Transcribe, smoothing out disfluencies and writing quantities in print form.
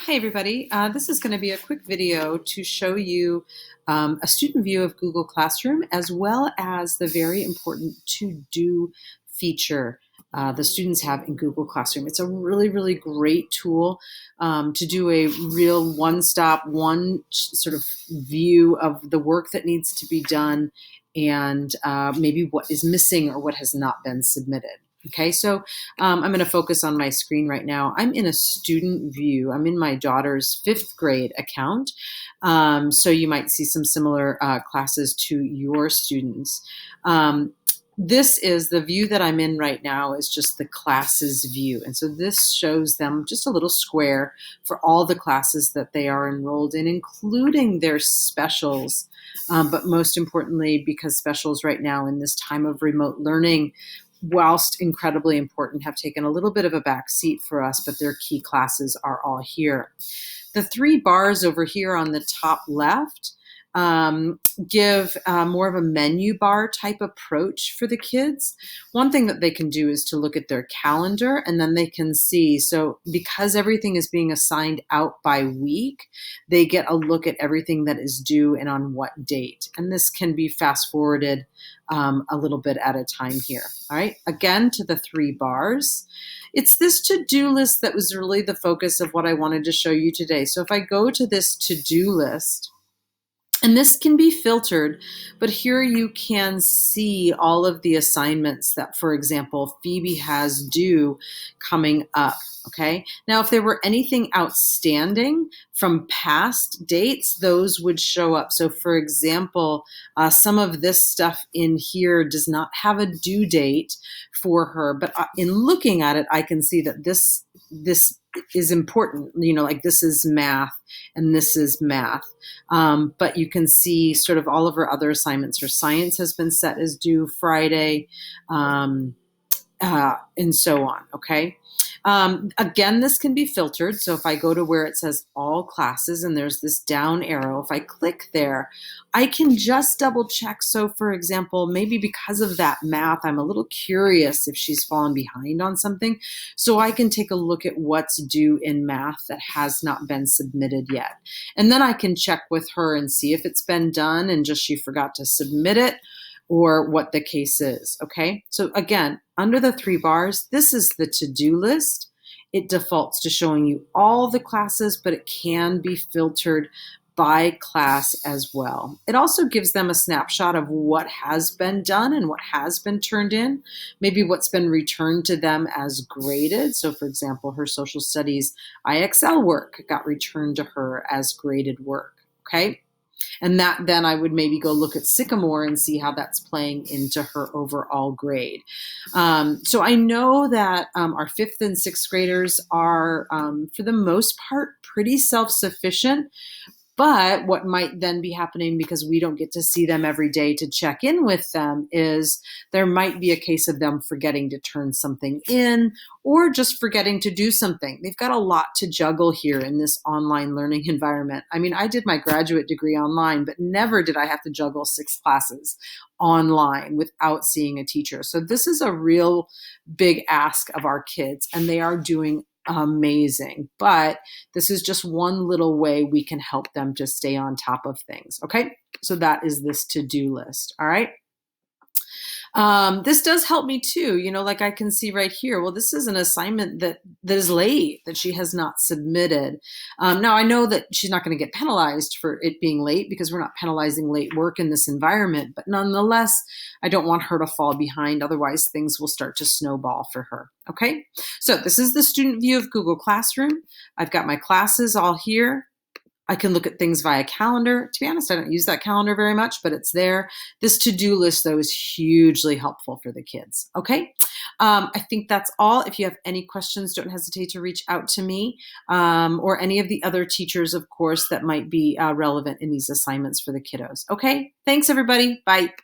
Hi, everybody. This is going to be a quick video to show you a student view of Google Classroom, as well as the very important to-do feature the students have in Google Classroom. It's a really, really great tool to do a real one-stop, one sort of view of the work that needs to be done and maybe what is missing or what has not been submitted. Okay, so I'm going to focus on my screen right now. I'm in a student view. I'm in my daughter's 5th grade account. So you might see some similar classes to your students. This is the view that I'm in right now is just the classes view. And so this shows them just a little square for all the classes that they are enrolled in, including their specials. But most importantly, because specials right now in this time of remote learning, whilst incredibly important, have taken a little bit of a back seat for us, but their key classes are all here. The 3 bars over here on the top left give more of a menu bar type approach for the kids. One thing that they can do is to look at their calendar, and then they can see, so because everything is being assigned out by week, they get a look at everything that is due and on what date. And this can be fast forwarded a little bit at a time here. All right, again to the 3 bars. It's this to-do list that was really the focus of what I wanted to show you today. So if I go to this to-do list, and this can be filtered, but here you can see all of the assignments that, for example, Phoebe has due coming up, okay? Now, if there were anything outstanding from past dates, those would show up. So, for example, some of this stuff in here does not have a due date for her, but in looking at it, I can see that this is important, like this is math and this is math. But you can see sort of all of her other assignments. Her science has been set as due Friday, and so on, okay? Again, this can be filtered. So if I go to where it says all classes and there's this down arrow, if I click there, I can just double check. So for example, maybe because of that math, I'm a little curious if she's fallen behind on something. So I can take a look at what's due in math that has not been submitted yet. And then I can check with her and see if it's been done and just she forgot to submit it, or what the case is, okay? So again, under the 3 bars, this is the to-do list. It defaults to showing you all the classes, but it can be filtered by class as well. It also gives them a snapshot of what has been done and what has been turned in, maybe what's been returned to them as graded. So for example, her social studies IXL work got returned to her as graded work, okay? And that then I would maybe go look at Sycamore and see how that's playing into her overall grade. So I know that our 5th and 6th graders are, for the most part, pretty self-sufficient. But what might then be happening, because we don't get to see them every day to check in with them, is there might be a case of them forgetting to turn something in or just forgetting to do something. They've got a lot to juggle here in this online learning environment. I mean, I did my graduate degree online, but never did I have to juggle 6 classes online without seeing a teacher. So this is a real big ask of our kids, and they are doing amazing. But this is just one little way we can help them to stay on top of things. Okay, so that is this to-do list. All right. This does help me too, like I can see right here, well, this is an assignment that is late, that she has not submitted. Now I know that she's not going to get penalized for it being late because we're not penalizing late work in this environment, but nonetheless, I don't want her to fall behind. Otherwise things will start to snowball for her. Okay. So this is the student view of Google Classroom. I've got my classes all here. I can look at things via calendar. To be honest, I don't use that calendar very much, but it's there. This to-do list, though, is hugely helpful for the kids. Okay, I think that's all. If you have any questions, don't hesitate to reach out to me or any of the other teachers, of course, that might be relevant in these assignments for the kiddos. Okay, thanks, everybody. Bye.